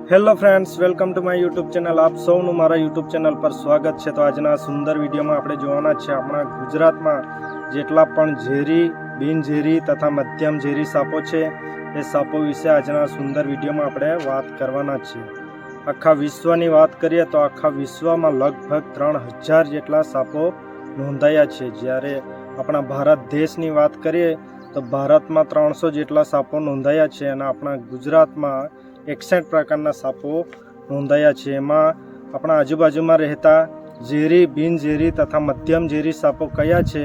Hello friends, welcome to my YouTube channel. આપ સૌનું મારા યુટ્યુબ ચેનલ પર સ્વાગત છે। તો આજના સુંદર વિડીયોમાં આપણે જોવાના છે આપણા ગુજરાતમાં જેટલા પણ ઝેરી, બિનઝેરી તથા મધ્યમ ઝેરી સાપો છે એ સાપો વિશે આજના સુંદર વિડીયોમાં આપણે વાત કરવાના છે। આખા વિશ્વની વાત કરીએ તો આખા વિશ્વમાં લગભગ 3000 જેટલા સાપો નોંધાયા છે। જ્યારે આપણા ભારત દેશની વાત કરીએ તો ભારતમાં 300 જેટલા સાપો નોંધાયા છે અને આપણા ગુજરાતમાં 61 પ્રકારના સાપો નોંધાયા છે। એમાં આપણા આજુબાજુમાં રહેતા ઝેરી, બિનઝેરી તથા મધ્યમ ઝેરી સાપો કયા છે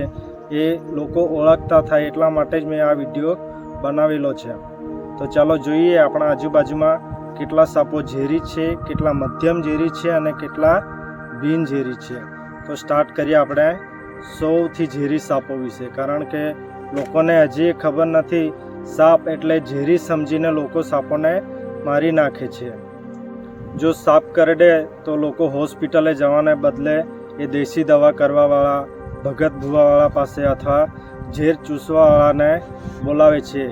એ લોકો ઓળખતા થાય એટલા માટે જ મેં આ વિડીયો બનાવેલો છે। તો ચાલો જોઈએ આપણા આજુબાજુમાં કેટલા સાપો ઝેરી છે, કેટલા મધ્યમ ઝેરી છે અને કેટલા બિનઝેરી છે। તો સ્ટાર્ટ કરીએ આપણે સૌથી ઝેરી સાપો વિશે, કારણ કે લોકોને હજી ખબર નથી। સાપ એટલે ઝેરી સમજીને લોકો સાપોને મારી નાખે છે। જો સાપ કરડે તો લોકો હોસ્પિટલે જવાને બદલે એ દેશી દવા કરવાવાળા, ભગત ભુવાવાળા પાસે અથવા ઝેર ચૂસવાવાળાને બોલાવે છે।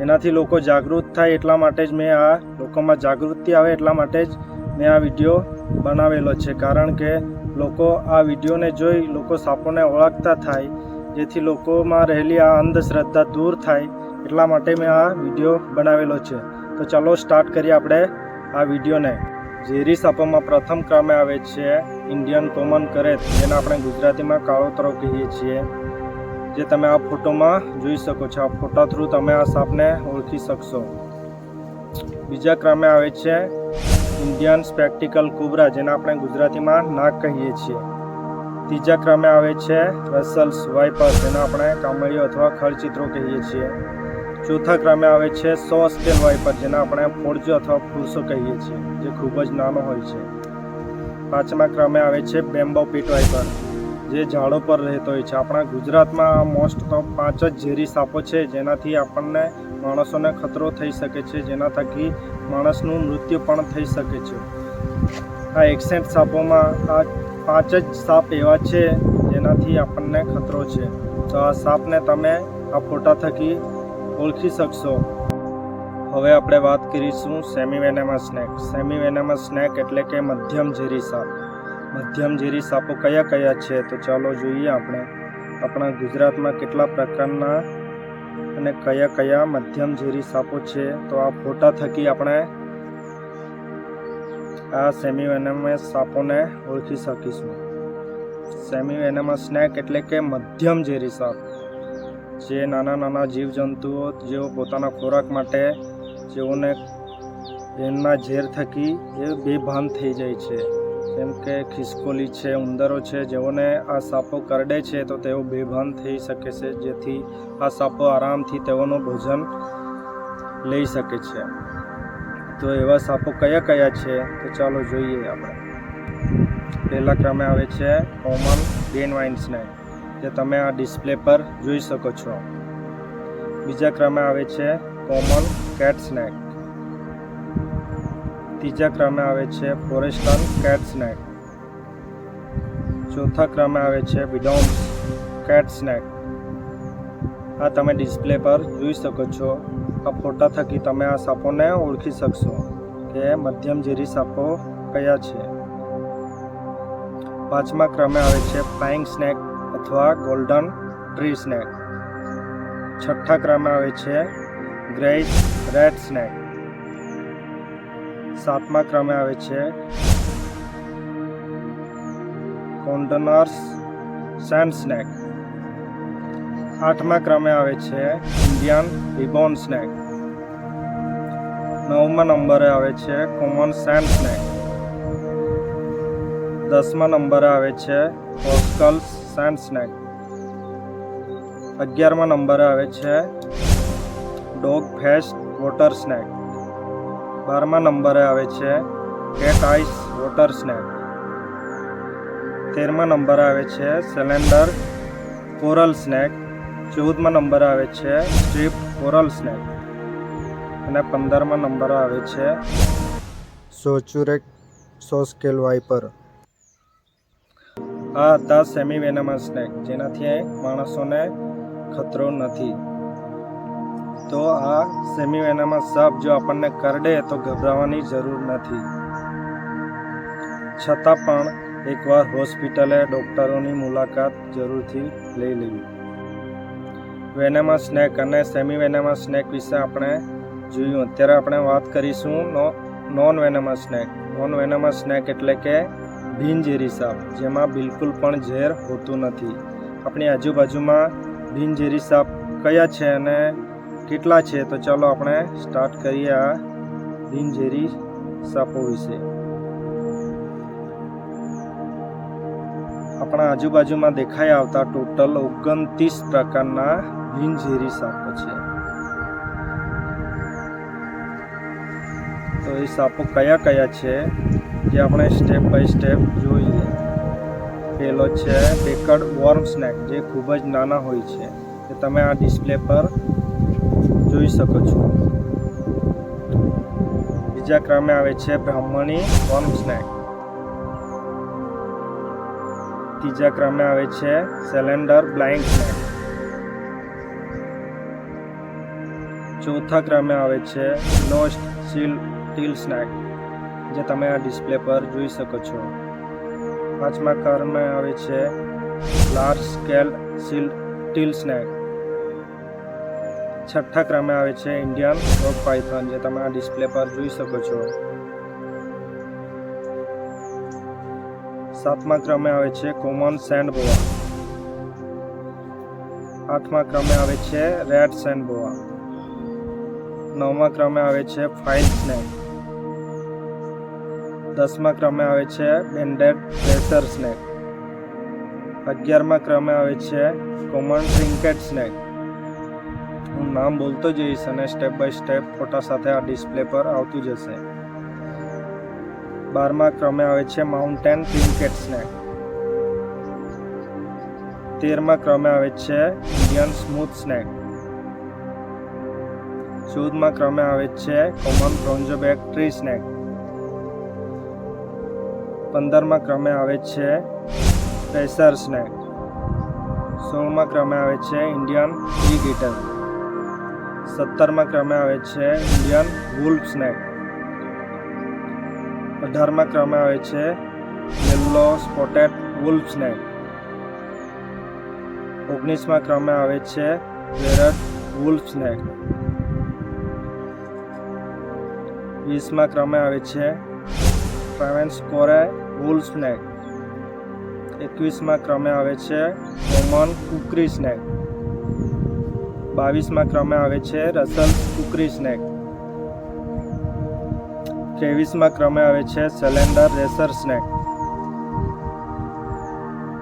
એનાથી લોકો જાગૃત થાય એટલા માટે જ મેં આ લોકોમાં જાગૃતિ આવે એટલા માટે જ મેં આ વિડીયો બનાવેલો છે, કારણ કે લોકો આ વિડીયોને જોઈ લોકો સાપોને ઓળખતા થાય, જેથી લોકોમાં રહેલી આ અંધશ્રદ્ધા દૂર થાય એટલા માટે મેં આ વિડીયો બનાવેલો છે। તો ચાલો સ્ટાર્ટ કરીએ આપણે આ વિડીયોને। ઝેરી સાપોમાં પ્રથમ ક્રમે આવે છે ઇન્ડિયન કોમન કરેત, જેને આપણે ગુજરાતીમાં કાળોતરો કહીએ છીએ, જે તમે આ ફોટોમાં જોઈ શકો છો। આ ફોટા થ્રુ તમે આ સાપને ઓળખી શકશો। બીજા ક્રમે આવે છે ઇન્ડિયન સ્પેક્ટિકલ કોબ્રા, જેને આપણે ગુજરાતીમાં નાગ કહીએ છીએ। ત્રીજા ક્રમે આવે છે રસલ્સ વાઇપર, જેને આપણે કામળીઓ અથવા ખળચિત્રો કહીએ છીએ। ચોથા ક્રમે આવે છે સો સ્કેલ વાઇપર, જેને આપણે ફોડજો અથવા ફૂરસો કહીએ છીએ, જે ખૂબ જ નાનો હોય છે। પાંચમા ક્રમે આવે છે બેમ્બો પીટ વાઇપર, જે ઝાડો પર રહેતો હોય છે। આપણા ગુજરાતમાં મોસ્ટ ઓફ 5 જ ઝેરી સાપો છે, જેનાથી આપણને માણસોને ખતરો થઈ શકે છે, જેના થકી માણસનું મૃત્યુ પણ થઈ શકે છે। આ 61 સાપોમાં આ 5 જ સાપ એવા છે જેનાથી આપણને ખતરો છે। તો આ સાપને તમે આ ફોટા થકી ઓળખી શકશો। હવે આપણે વાત કરીશું સેમી વેનેમસ સ્નેક। સેમી વેનેમસ સ્નેક એટલે કે મધ્યમ ઝેરી સાપ। મધ્યમ ઝેરી સાપો કયા કયા છે તો ચાલો જોઈએ આપણે આપણા ગુજરાતમાં કેટલા પ્રકારના અને કયા કયા મધ્યમ ઝેરી સાપો છે। તો આ ફોટા થકી આપણે આ સેમી વેનેમસ સાપોને ઓળખી શકીશું। સેમી વેનેમસ સ્નેક એટલે કે મધ્યમ ઝેરી સાપ, જે નાના નાના જીવજંતુઓ જેઓ પોતાના ખોરાક માટે જેઓને એમના ઝેર થકી એ બેભાન થઈ જાય છે, જેમ કે ખિસકોલી છે, ઉંદરો છે, જેઓને આ સાપો કરડે છે તો તેઓ બેભાન થઈ શકે છે, જેથી આ સાપો આરામથી તેઓનું ભોજન લઈ શકે છે। તો એવા સાપો કયા કયા છે તો ચાલો જોઈએ આપણે। પહેલા ક્રમે આવે છે કોમન ગ્રીન વાઇન સ્નેક, જે તમે આ ડિસ્પ્લે પર જોઈ શકો છો। બીજા ક્રમે આવે છે કોમન કેટ સ્નેક। ત્રીજા ક્રમે આવે છે ફોરેસ્ટન કેટ સ્નેક। ચોથા ક્રમે આવે છે વિડોમ્સ કેટ સ્નેક। આ તમે ડિસ્પ્લે પર જોઈ શકો છો। આ ફોટા થકી તમે આ સાપોને ઓળખી શકશો કે મધ્યમ ઝેરી સાપો કયા છે। પાંચમા ક્રમે આવે છે ફ્લાઇંગ સ્નેક અથવા ગોલ્ડન ટ્રી સ્નેક। છઠ્ઠા ક્રમે આવે છે ગ્રેટ રેડ સ્નેક। સાતમા ક્રમે આવે છે કોન્ડનર્સ સેન્ડ સ્નેક। આઠમા ક્રમે આવે છે ઇન્ડિયન રિબોન સ્નેક। નવમા નંબરે આવે છે કોમન સેન્ડ સ્નેક। 10મા નંબરે આવે છે ઓસ્કલ્સ સેન્ડ સ્નેક। 11મા નંબરે આવે છે ડોગ ફેસ વોટર સ્નેક। 12મા નંબરે આવે છે કેટ આઈસ વોટર સ્નેક। 13મા નંબરે આવે છે સેલેન્ડર કોરલ સ્નેક। 14મા નંબરે આવે છે સ્ટ્રીપ કોરલ સ્નેક અને 15મા નંબરે આવે છે સોચુરેક સોસ્કેલ વાઇપર। આ હતા સેમી વેનેમસ સ્નેક, જેનાથી માણસોને ખતરો નથી। તો આ સેમી વેનામસ સાપ જો આપણને કરડે તો ગભરાવાની જરૂર નથી. છતાં પણ એકવાર હોસ્પિટલે ડૉક્ટરોની મુલાકાત જરૂરથી લઈ લેવી. વેનામસ સ્નેક અને સેમી વેનામસ સ્નેક વિશે આપણે જોયું. અત્યારે આપણે વાત કરીશું નોન વેનામસ સ્નેક. નોન વેનામસ સ્નેક એટલે કે બિનઝેરી સાપ, જેમાં બિલકુલ પણ ઝેર હોતું નથી. આપણી આજુબાજુમાં બિનઝેરી સાપ કયા છે અને કેટલા છે, તો ચાલો આપણે સ્ટાર્ટ કરીએ આ બિનઝેરી સાપો વિશે. આપણા આજુબાજુમાં દેખાઈ આવતા ટોટલ 29 પ્રકારના બિનઝેરી સાપો છે. તો એ સાપો કયા કયા છે જે આપણે સ્ટેપ બાય સ્ટેપ જોઈએ. પહેલો છે બેકડ વર્મ સ્નેક, જે ખૂબ જ નાના હોય છે, તે તમે આ ડિસ્પ્લે પર જોઈ શકો છો. બીજા ક્રમે આવે છે બ્રાહ્મણી વર્મ સ્નેક. ત્રીજા ક્રમે આવે છે સેલેન્ડર બ્લાઇન્ડ સ્નેક. ચોથા ક્રમે આવે છે લોસ્ટ ટીલ સ્નેક, જે તમે આ ડિસ્પ્લે પર જોઈ શકો છો. પાંચમા ક્રમે આવે છે લાર્જ સ્કેલ ટીલ સ્નેક. છઠ્ઠા ક્રમે આવે છે ઇન્ડિયન રોક પાયથન, જે તમે આ ડિસ્પ્લે પર જોઈ શકો છો. સાતમા ક્રમે આવે છે કોમન સેન્ડ બોઆ. આઠમા ક્રમે આવે છે રેડ સેન્ડ બોઆ. નવમા ક્રમે આવે છે ફાઇન સ્નેક. દસમા ક્રમે આવે છે બેન્ડેડ રેસર સ્નેક. 11મા ક્રમે આવે છે કોમન ટ્રિન્કેટ સ્નેક. હું નામ બોલતો જઈશ અને સ્ટેપ બાય સ્ટેપ ફોટા સાથે આ ડિસ્પ્લે પર આવતું જશે. 12મા ક્રમે આવે છે માઉન્ટેન ટ્રિન્કેટ સ્નેક. 13મા ક્રમે આવે છે ઇન્ડિયન સ્મૂથ સ્નેક. 14મા ક્રમે આવે છે કોમન બ્રોન્ઝોબેક ટ્રી સ્નેક. 15મા ક્રમે આવે છે રેસર સ્નેક. 16મા ક્રમે આવે છે ઇન્ડિયન ઇરિગેટર. 17મા ક્રમે આવે છે ઇન્ડિયન વુલ્ફ સ્નેક. 18મા ક્રમે આવે છે યેલો સ્પોટેડ વુલ્ફ સ્નેક. 19મા ક્રમે આવે છે રેડ વુલ્ફ સ્નેક. 20મા ક્રમે આવે છે ટ્રાવેન્સકોરે વુલ્ફ સ્નેક. 21મા ક્રમે આવે છે કોમન કુકરી સ્નેક. 22મા ક્રમે આવે છે રસલ કુકરી સ્નેક. 23મા ક્રમે આવે છે સેલેન્ડર રેસર સ્નેક.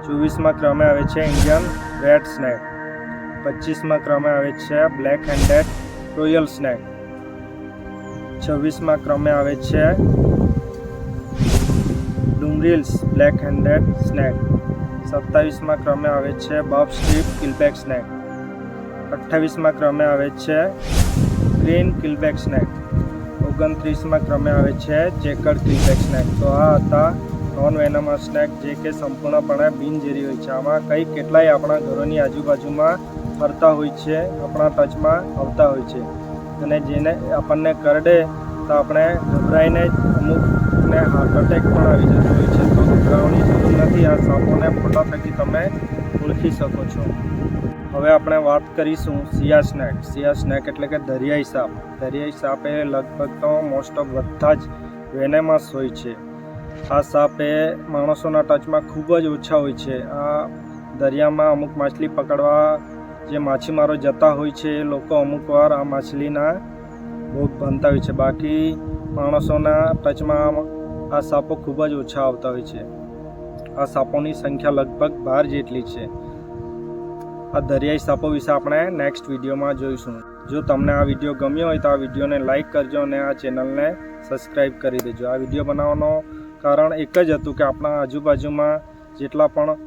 24મા ક્રમે આવે છે ઇન્ડિયન રેડ સ્નેક. 25મા ક્રમે આવે છે બ્લેક હેન્ડેડ રોયલ સ્નેક. 26મા ક્રમે આવે છે ડુમરીલ્સ બ્લેક હેન્ડેડ સ્નેક. 27મા ક્રમે આવે છે બફ સ્ટ્રીપ કિલબેક સ્નેક. 28મા ક્રમે આવે છે ગ્રીન કિલબેક સ્નેક. 29મા ક્રમે આવે છે ચેકર્ડ કિલબેક સ્નેક. તો આ હતા નોન વેનમસ સ્નેક, જે કે સંપૂર્ણપણે બિનઝેરી હોય છે. આમાં કેટલાય આપણા ઘરોની આજુબાજુમાં ફરતા હોય છે, આપણા ટચમાં આવતા હોય છે, અને જેને આપણને કરડે તો આપણે ગભરાઈને અમુકને હાર્ટ એટેક પણ આવી જતો હોય છે. તો ગભરાવાની જરૂર નથી. આ સાપોને ફોટા થકી તમે ઓળખી શકો છો. હવે આપણે વાત કરીશું સિયા સ્નેક. સિયા સ્નેક એટલે કે દરિયાઈ સાપ. દરિયાઈ સાપ એ લગભગ તો મોસ્ટ ઓફ બધા જ વેનેમસ હોય છે. આ સાપ એ માણસોના ટચમાં ખૂબ જ ઓછા હોય છે. આ દરિયામાં અમુક માછલી પકડવા જે માછીમારો જતા હોય છે, એ લોકો અમુક વાર આ માછલીના ભોગ બનતા હોય છે. બાકી માણસોના ટચમાં આ સાપો ખૂબ જ ઓછા આવતા હોય છે. આ સાપોની સંખ્યા લગભગ 12 જેટલી છે. આ દરિયાઈ સાપો વિશે આપણે નેક્સ્ટ વિડીયોમાં જોઈશું. જો તમને આ વિડીયો ગમ્યો હોય તો આ વિડીયોને લાઇક કરજો અને આ ચેનલને સબસ્ક્રાઈબ કરી દેજો. આ વિડીયો બનાવવાનો કારણ એક જ હતું કે આપણા આજુબાજુમાં જેટલા પણ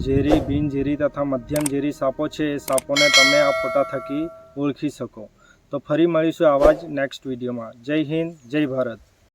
ઝેરી, બિનઝેરી તથા મધ્યમ ઝેરી સાપો છે, એ સાપોને તમે આ ફોટા થકી ઓળખી શકો. તો ફરી મળીશું આવા જ નેક્સ્ટ વિડીયોમાં. જય હિન્દ, જય ભારત.